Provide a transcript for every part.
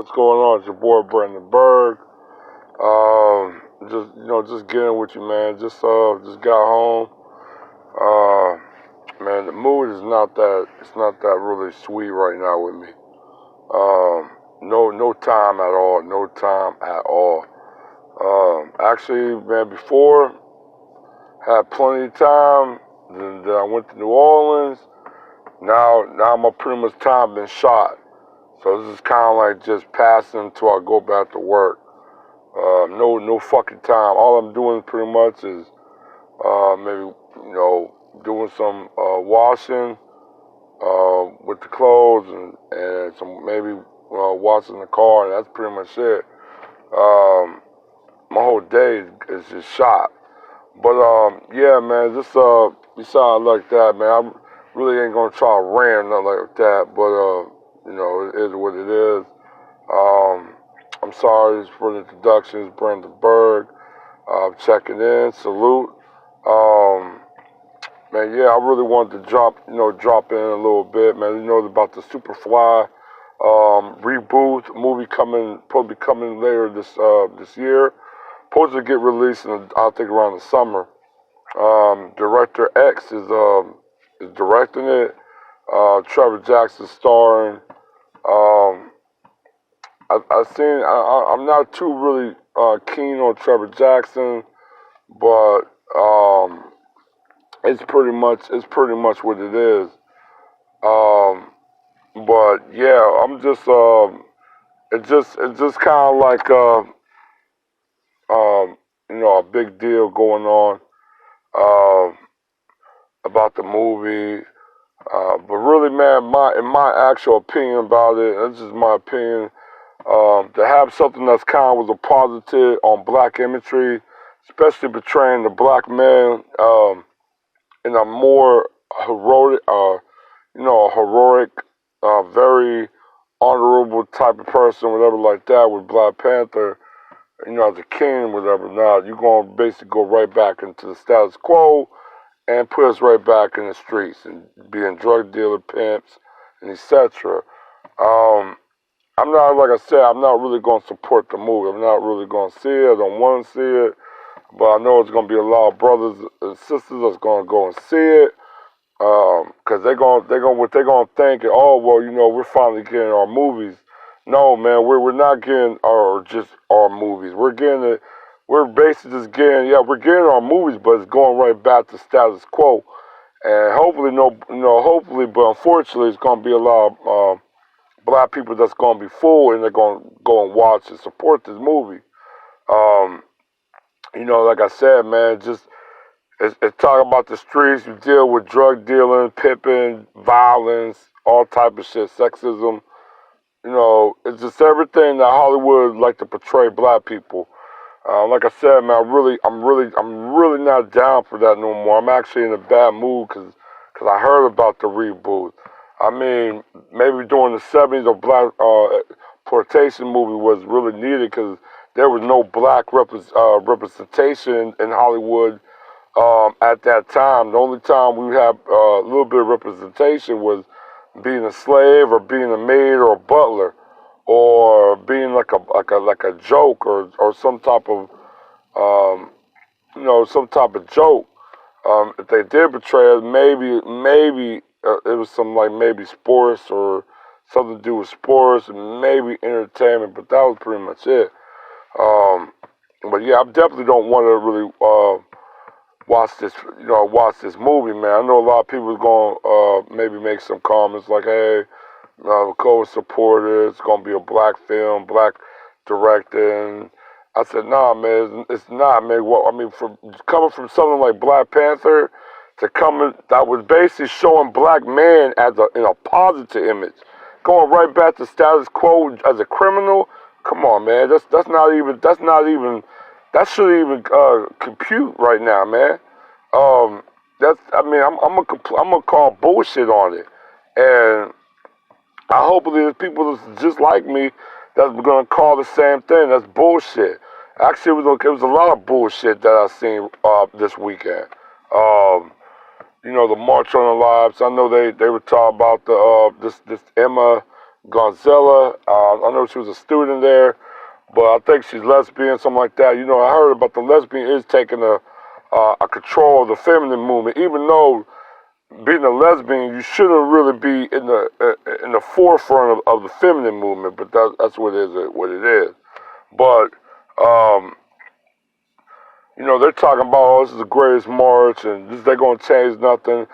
What's going on? It's your boy Brandon Berg. Just getting with you, man. Just got home. Man, the mood is not that. It's not that really sweet right now with me. No time at all. No time at all. Actually, man, before had plenty of time. Then I went to New Orleans. Now my pretty much time been shot. So this is kind of like just passing until I go back to work. No fucking time. All I'm doing pretty much is maybe doing some washing with the clothes and some maybe washing the car. And that's pretty much it. My whole day is just shot. But yeah, man. Just besides like that, man. I really ain't gonna try to rant nothing like that. But it is what it is. I'm sorry for the introductions, Brandon Berg. Checking in, salute. Man, yeah, I really wanted to drop in a little bit, man. You know about the Supafly reboot movie probably coming later this year. Supposed to get released I think around the summer. Director X is directing it. Trevor Jackson starring. I'm not too really keen on Trevor Jackson, but it's pretty much what it is. But yeah, it's just kind of like a big deal going on about the movie. But really, man, in my actual opinion about it, and this is my opinion. To have something that's kind of was a positive on black imagery, especially portraying the black man in a more heroic, very honorable type of person, whatever like that, with Black Panther, as a king, whatever. Now you're gonna basically go right back into the status quo and put us right back in the streets and being drug dealer, pimps, and etc. I'm not, like I said, I'm not really going to support the movie. I'm not really going to see it. I don't want to see it. But I know it's going to be a lot of brothers and sisters that's going to go and see it. Because they're going to think, oh, well, we're finally getting our movies. No, man, we're not getting just our movies. We're basically just we're getting our movies, but it's going right back to status quo. And hopefully, but unfortunately, it's going to be a lot of black people that's going to be fooled and they're going to go and watch and support this movie. Like I said, man, it's talking about the streets. You deal with drug dealing, pimping, violence, all type of shit, sexism. It's just everything that Hollywood like to portray black people. Like I said, man, I'm really not down for that no more. I'm actually in a bad mood because I heard about the reboot. I mean, maybe during the 70s, a black exploitation movie was really needed because there was no black representation in Hollywood at that time. The only time we had a little bit of representation was being a slave or being a maid or a butler or being like a joke or some type of joke. If they did portray it, maybe it was some like maybe sports or something to do with sports and maybe entertainment, but that was pretty much it. But yeah, I definitely don't want to really watch this movie, man. I know a lot of people are going to maybe make some comments like, hey, MLK supported, it's going to be a black film, black directing. I said, nah, man, it's not, man. Well, I mean, coming from something like Black Panther to coming, that was basically showing black man in a positive image, going right back to status quo as a criminal. Come on, man, that shouldn't even compute right now, man. I'm gonna call bullshit on it, and I hopefully there's people that's just like me that's gonna call the same thing. That's bullshit. Actually, it was a lot of bullshit that I seen this weekend. The March on the Lives. I know they were talking about this Emma Gonzella. I know she was a student there, but I think she's lesbian, something like that. You know, I heard about the lesbian is taking a control of the feminine movement, even though being a lesbian, you shouldn't really be in the forefront of the feminine movement, but that's what it is. But you know, they're talking about, oh, this is the greatest march, and they're gonna change nothing.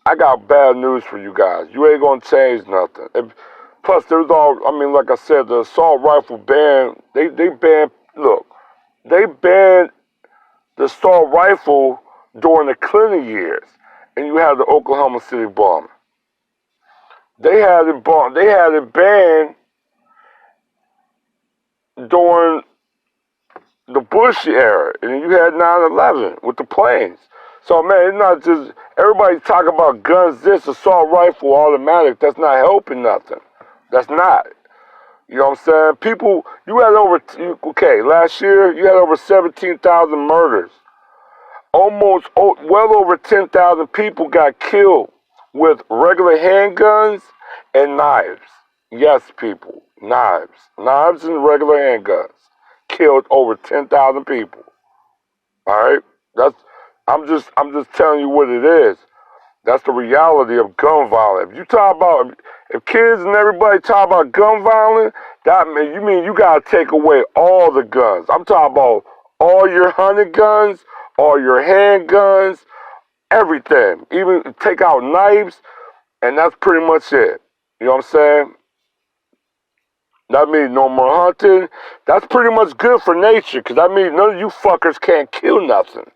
I got bad news for you guys. You ain't gonna change nothing. Plus, there's I mean, like I said, the assault rifle ban. They banned. Look, they banned the assault rifle during the Clinton years, and you had the Oklahoma City bombing. They had it bombed. They had it banned during the Bush era, and you had 9/11 with the planes. So man, it's not just everybody talking about guns. This assault rifle, automatic. That's not helping nothing. That's not. You know what I'm saying? People, you had last year you had over 17,000 murders. Well over 10,000 people got killed with regular handguns and knives. Yes, people, knives and regular handguns killed over 10,000 people. All right, I'm just telling you what it is. That's the reality of gun violence. If kids and everybody talk about gun violence, you mean you gotta take away all the guns. I'm talking about all your hunting guns, all your handguns, everything. Even take out knives, and that's pretty much it. You know what I'm saying? That means no more hunting. That's pretty much good for nature, because that means none of you fuckers can't kill nothing.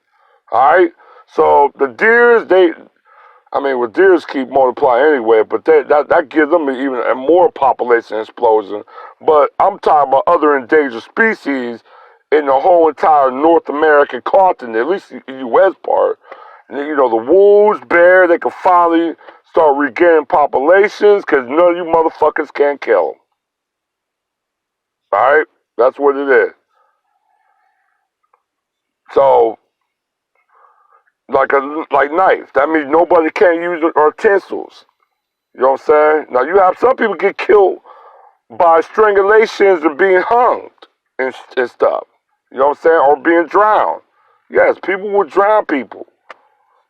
Alright? So the deers, deers keep multiplying anyway, but that gives them even a more population explosion. But I'm talking about other endangered species in the whole entire North American continent, at least the U.S. part. And, you know, the wolves, bears, they can finally start regaining populations because none of you motherfuckers can kill them. Alright? That's what it is. So, like knife. That means nobody can use utensils. You know what I'm saying? Now, you have some people get killed by strangulations and being hung and stuff. You know what I'm saying? Or being drowned. Yes, people will drown people.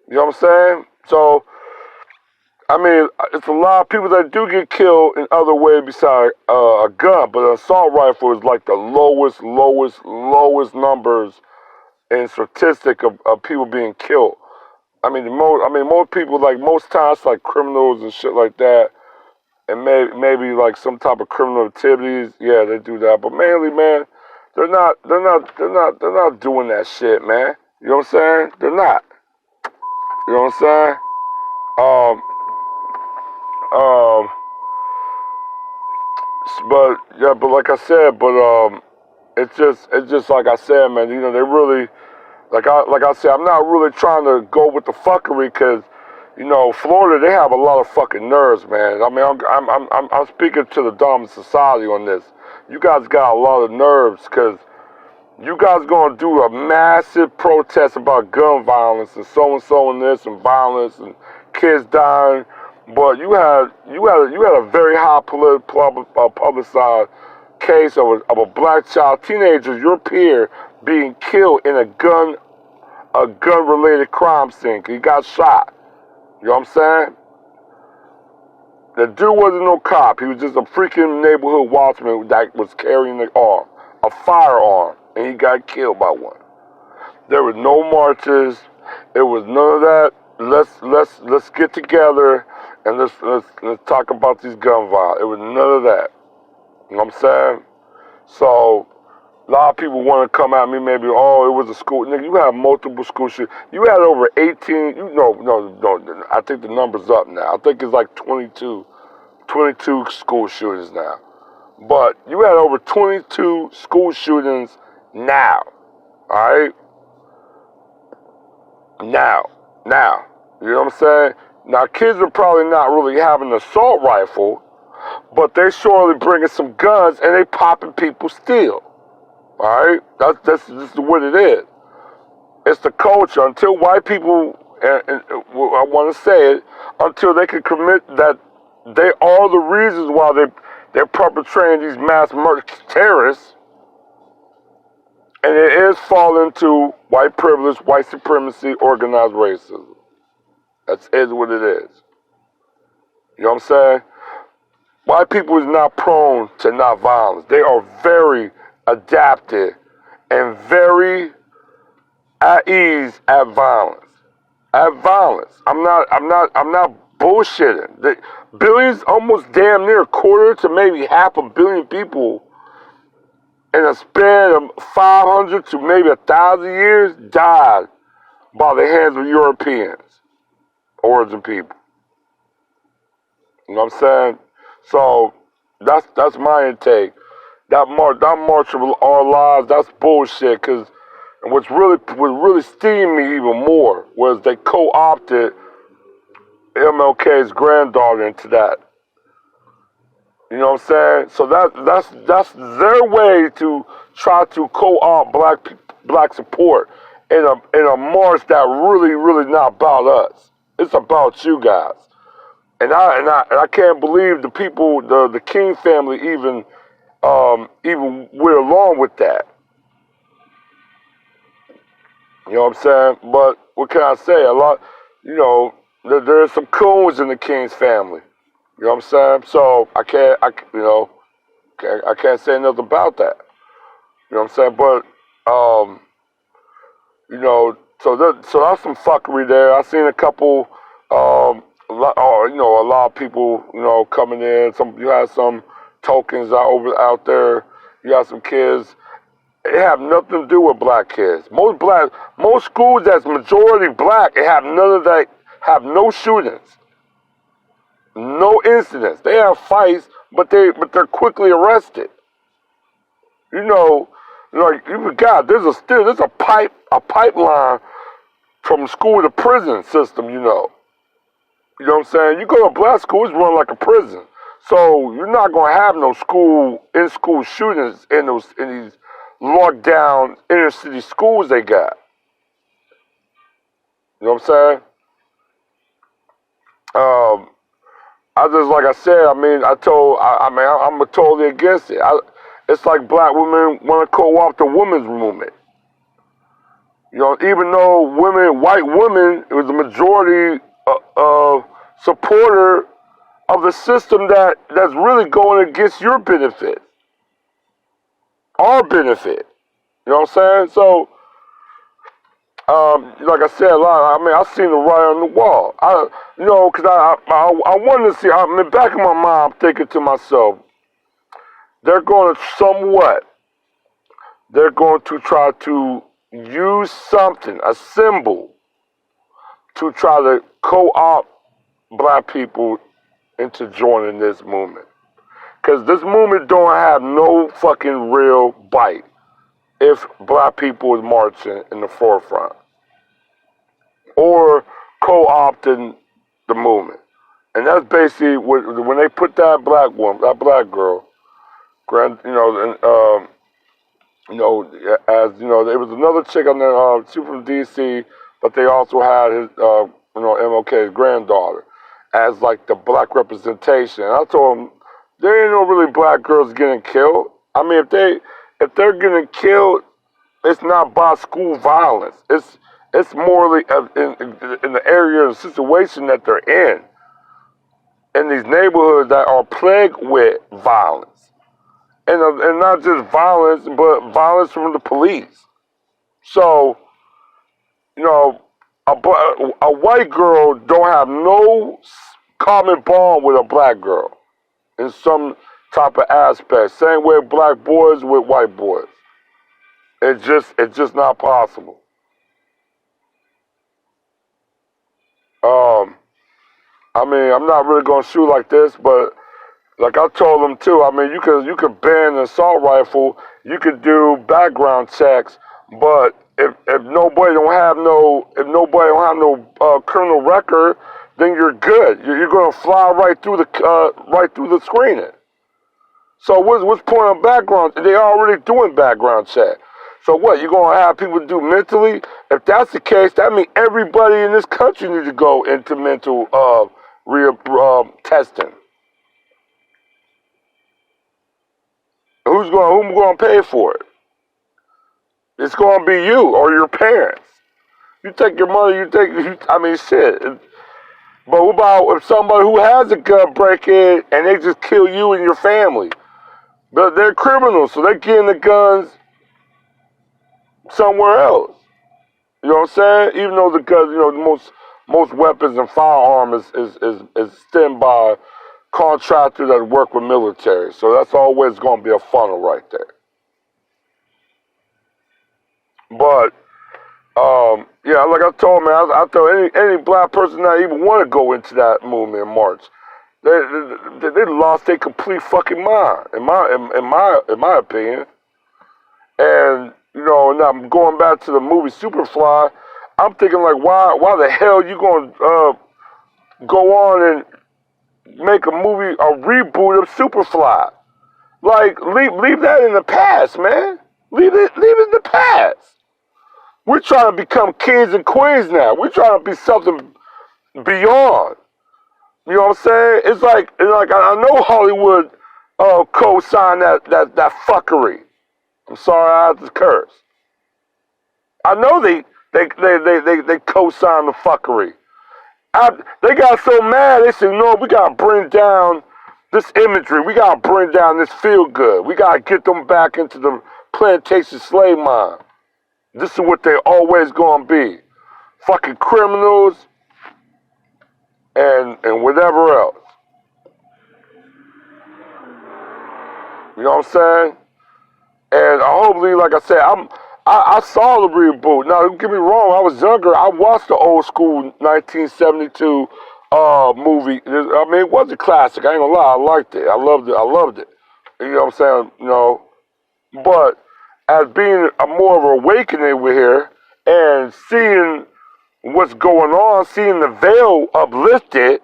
You know what I'm saying? So, I mean, it's a lot of people that do get killed in other ways besides a gun, but an assault rifle is like the lowest numbers in statistic of people being killed. I mean, most people, like most times, like criminals and shit like that, and maybe like some type of criminal activities. Yeah, they do that, but mainly, man, they're not doing that shit, man. You know what I'm saying? They're not. You know what I'm saying? But like I said, it's just like I said, man. You know, they really, like I said, I'm not really trying to go with the fuckery, because, you know, Florida, they have a lot of fucking nerves, man. I mean, I'm speaking to the dominant society on this. You guys got a lot of nerves, because you guys gonna do a massive protest about gun violence and so and this and violence and kids dying, but you had a very high publicized case of a black child, teenager, your peer, being killed in a gun related crime scene. He got shot. You know what I'm saying? The dude wasn't no cop. He was just a freaking neighborhood watchman that was carrying a firearm, and he got killed by one. There was no marches. It was none of that. Let's get together and let's talk about these gun violence. It was none of that. You know what I'm saying? So a lot of people want to come at me, maybe, oh, it was a school. Nigga, you have multiple school shootings. You had over 18, no, I think the number's up now. I think it's like 22 school shootings now. But you had over 22 school shootings now, all right? Now, you know what I'm saying? Now, kids are probably not really having an assault rifle, but they're surely bringing some guns and they popping people still. All right, that's just what it is. It's the culture. Until white people, and I want to say it, until they can commit that they are the reasons why they're perpetrating these mass murder terrorists, and it is falling to white privilege, white supremacy, organized racism. That is what it is. You know what I'm saying? White people is not prone to not violence. They are very adapted and very at ease at violence. At violence. I'm not bullshitting. The billions, almost damn near a quarter to maybe half a billion people in a span of 500 to maybe 1,000 years died by the hands of Europeans, origin people. You know what I'm saying? So that's my intake. That march of our lives, that's bullshit. Cause what really steamed me even more was they co-opted MLK's granddaughter into that. You know what I'm saying? So that's their way to try to co-opt black support in a march that really not about us. It's about you guys. And I can't believe the people, the King family even went along with that. You know what I'm saying? But what can I say? A lot, there's some coons in the King's family. You know what I'm saying? So I can't say nothing about that. You know what I'm saying? But so that's some fuckery there. I seen a couple, a lot of people, coming in. You had some tokens out there. You had some kids. It have nothing to do with black kids. Most schools that's majority black, it have none of that. Have no shootings, no incidents. They have fights, but they're quickly arrested. You forgot there's a pipeline from school to prison system. You know what I'm saying? You go to a black school, it's run like a prison. So you're not gonna have no in-school shootings in these locked down inner city schools they got. You know what I'm saying? Like I said, I'm totally against it. It's like black women want to co-opt the women's movement. Even though white women, it was the majority supporter of the system that's really going against your benefit, our benefit. You know what I'm saying? So, like I said, I've seen the writing on the wall. Because I wanted to see. Back in my mind, I'm thinking to myself, they're going to try to use something, a symbol, to try to co-opt black people into joining this movement. Because this movement don't have no fucking real bite if black people is marching in the forefront or co-opting the movement. And that's basically when they put that black girl, there was another chick on there, she from DC, but they also had his, MLK's granddaughter as like the black representation. And I told them, there ain't no really black girls getting killed. I mean, if they're getting killed, it's not by school violence. It's morally in the area of the situation that they're in these neighborhoods that are plagued with violence, and not just violence, but violence from the police. So, a white girl don't have no common bond with a black girl in some type of aspect. Same way black boys with white boys. It's just not possible. I'm not really gonna shoot like this, but like I told them too. You could ban an assault rifle. You could do background checks, but if nobody don't have no criminal record, then you're good. You're gonna fly right through the screening. So what's point of background? They already doing background check. So what? You're gonna have people do mentally? If that's the case, that means everybody in this country needs to go into mental testing. Who's going to pay for it? It's going to be you or your parents. You take your money. I mean, shit. But what about if somebody who has a gun break in and they just kill you and your family? But they're criminals, so they're getting the guns somewhere else. You know what I'm saying? Even though the guns, most weapons and firearms is stemmed by contractors that work with military. So that's always going to be a funnel right there. But yeah, like I told man, I thought any black person that even want to go into that movement in March, they lost their complete fucking mind, in my opinion. And and I'm going back to the movie Superfly. I'm thinking like, why the hell you gonna go on and make a movie, a reboot of Superfly? Like, leave that in the past, man. Leave it in the past. We're trying to become kings and queens now. We're trying to be something beyond. You know what I'm saying? It's like I know Hollywood co-signed that fuckery. I'm sorry I had to curse. I know they co-signed the fuckery. They got so mad, they said, no, we gotta bring down this imagery. We gotta bring down this feel good. We gotta get them back into the plantation slave mind. This is what they always gonna be. Fucking criminals and whatever else. You know what I'm saying? And hopefully, like I said, I saw the reboot. Now, don't get me wrong, I was younger. I watched the old school 1972 movie. I mean, it was a classic. I ain't gonna lie, I liked it. I loved it. You know what I'm saying? But as being a more of an awakening we're here and seeing what's going on, seeing the veil uplifted,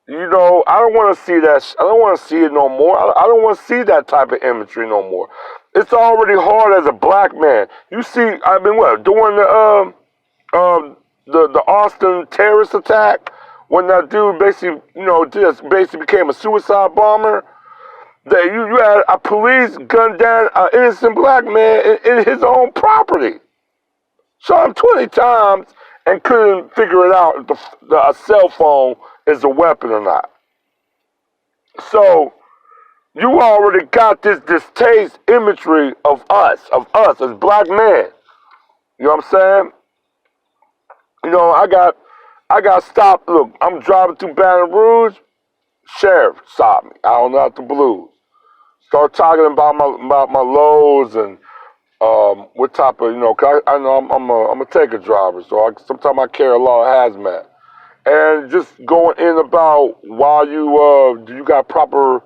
I don't want to see that. I don't want to see it no more. I don't want to see that type of imagery no more. It's already hard as a black man. You see, I mean, what during the Austin terrorist attack when that dude basically, just basically became a suicide bomber. That you had a police gun down an innocent black man in his own property. Shot him 20 times and couldn't figure it out if a cell phone is a weapon or not. So you already got this distaste imagery of us as black men. You know what I'm saying? I got stopped. Look, I'm driving through Baton Rouge. Sheriff stopped me. I don't know out the blues. Start talking about my lows and what type of, 'cause I know I'm a taker driver, so sometimes I carry a lot of hazmat. And just going in about why do you got proper,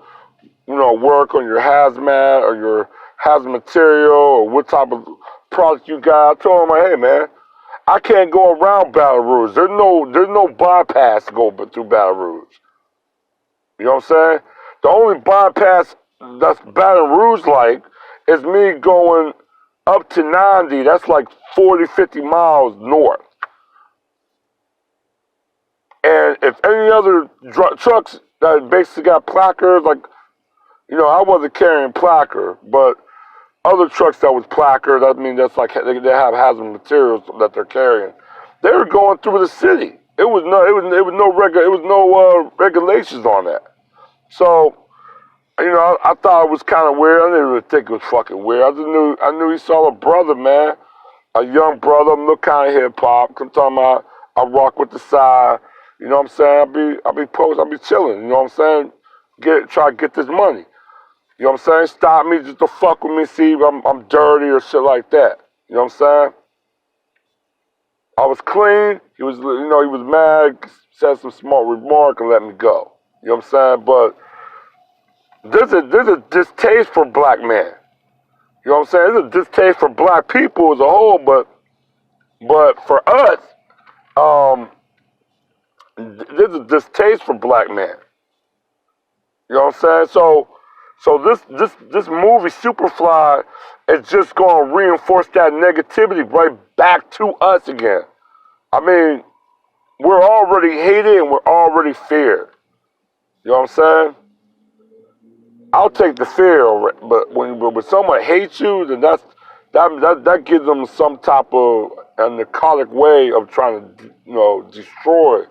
work on your hazmat or your hazmat material or what type of product you got. I told him, hey man, I can't go around Baton Rouge. There's no bypass to go through Baton Rouge. You know what I'm saying? The only bypass that's Baton Rouge like is me going up to 90. That's like 40, 50 miles north. And if any other trucks that basically got placards, like, I wasn't carrying placard, but other trucks that was placard, I mean, that's like they have hazardous materials that they're carrying. They were going through the city. It was no regulations on that. So, I thought it was kind of weird. I didn't really think it was fucking weird. I knew he saw a brother, man, a young brother. I'm look kind of hip hop. Sometimes I rock with the side. You know what I'm saying? I be chilling. You know what I'm saying? Try to get this money. You know what I'm saying? Stop me just to fuck with me, see if I'm dirty or shit like that. You know what I'm saying? I was clean. He was mad, said some smart remark and let me go. You know what I'm saying? But there's a distaste for black men. You know what I'm saying? There's a distaste for black people as a whole, but for us, there's a distaste for black men. You know what I'm saying? So this movie Superfly is just going to reinforce that negativity right back to us again. I mean, we're already hated and we're already feared. You know what I'm saying? I'll take the fear of it. But when someone hates you, then that gives them some type of a narcotic way of trying to destroy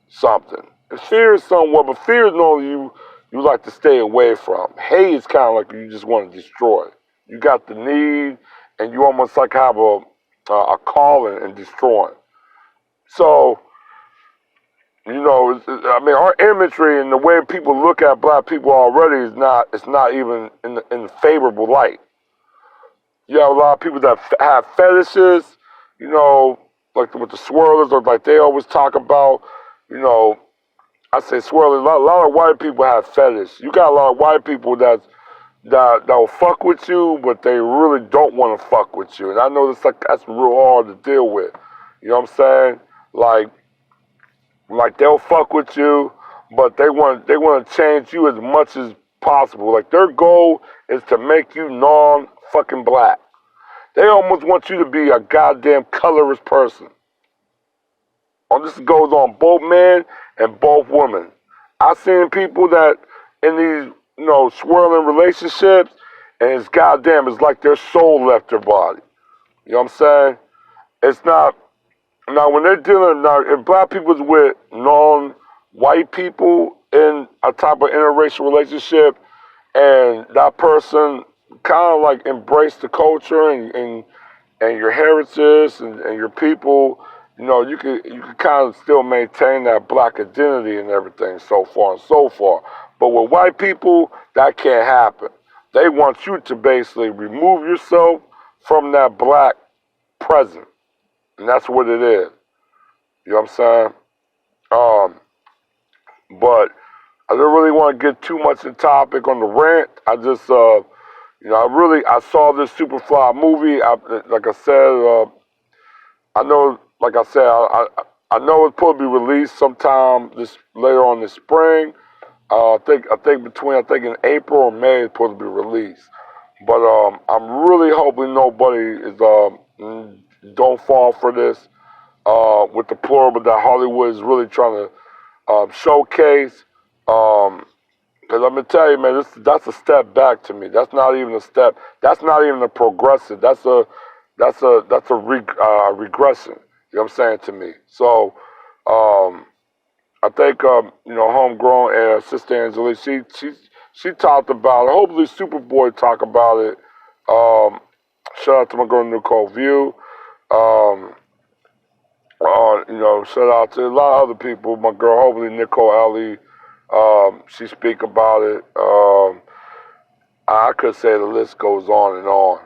something. And fear is somewhat, but fear is normally you like to stay away from. Hate is kind of like you just want to destroy. You got the need, and you almost like have a calling in destroying. So, I mean, our imagery and the way people look at black people already it's not even in the favorable light. You have a lot of people that have fetishes, like with the swirlers, or like they always talk about, I say swirlers. A lot of white people have fetish. You got a lot of white people that will fuck with you, but they really don't want to fuck with you. And I know that's real hard to deal with. You know what I'm saying? Like they'll fuck with you, but they want to change you as much as possible. Like their goal is to make you non-fucking black. They almost want you to be a goddamn colorless person. This goes on both men and both women. I've seen people that in these swirling relationships, and it's like their soul left their body. You know what I'm saying? It's not. Now, when they're dealing, if black people's with non-white people in a type of interracial relationship, and that person kind of like embrace the culture and your heritage and your people, you can kind of still maintain that black identity and everything, so far and so far. But with white people, that can't happen. They want you to basically remove yourself from that black present. And that's what it is. You know what I'm saying? But I don't really want to get too much in topic on the rant. I just, I saw this Supafly movie. Like I said, I know, like I said, I know it's supposed to be released sometime later on this spring. I think in April or May it's supposed to be released. But I'm really hoping nobody is don't fall for this with the plural that Hollywood is really trying to showcase. Because I'm gonna tell you, man, that's a step back to me. That's not even a step. That's not even a progressive. That's a regression. You know what I'm saying to me? So I think homegrown and Sister Angelique, she talked about it. Hopefully Superboy talk about it. Shout out to my girl Nicole View. Shout out to a lot of other people. My girl, hopefully Nicole Ellie, she speak about it. I could say the list goes on and on,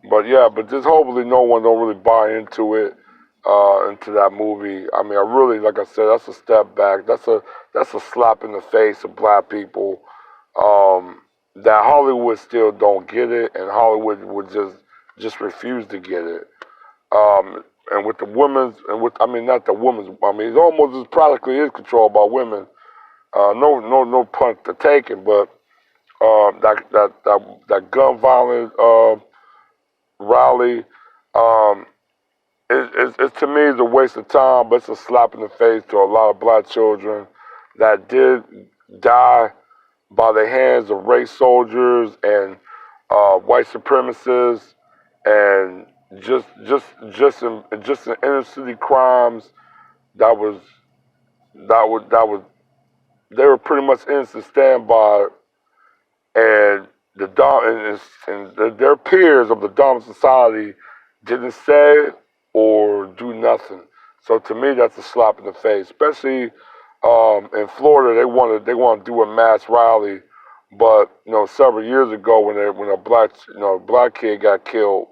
but just hopefully no one don't really buy into it, into that movie. I mean, I really, like I said, that's a step back. That's a slap in the face of black people. That Hollywood still don't get it, and Hollywood would just refuse to get it. And with the women's, not the women's. It's almost as practically is controlled by women. No pun to taken, but that gun violence rally, it's to me is a waste of time, but it's a slap in the face to a lot of black children that did die by the hands of race soldiers and white supremacists and just in inner city crimes that was they were pretty much innocent standby, and their peers of the dominant society didn't say or do nothing. So to me, that's a slap in the face, especially in Florida. They want to do a mass rally, but several years ago when a black kid got killed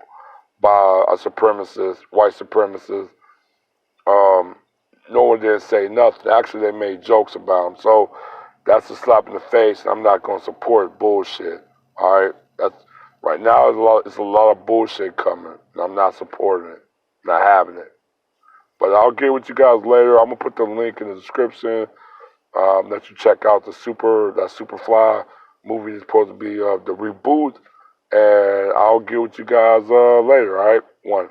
by a supremacist, white supremacist, no one didn't say nothing. Actually, they made jokes about him. So that's a slap in the face, and I'm not going to support bullshit. All right, right now. It's a lot of bullshit coming, and I'm not supporting it, not having it. But I'll get with you guys later. I'm gonna put the link in the description. That you check out that Superfly movie is supposed to be the reboot, and I'll get with you guys later. All right, one.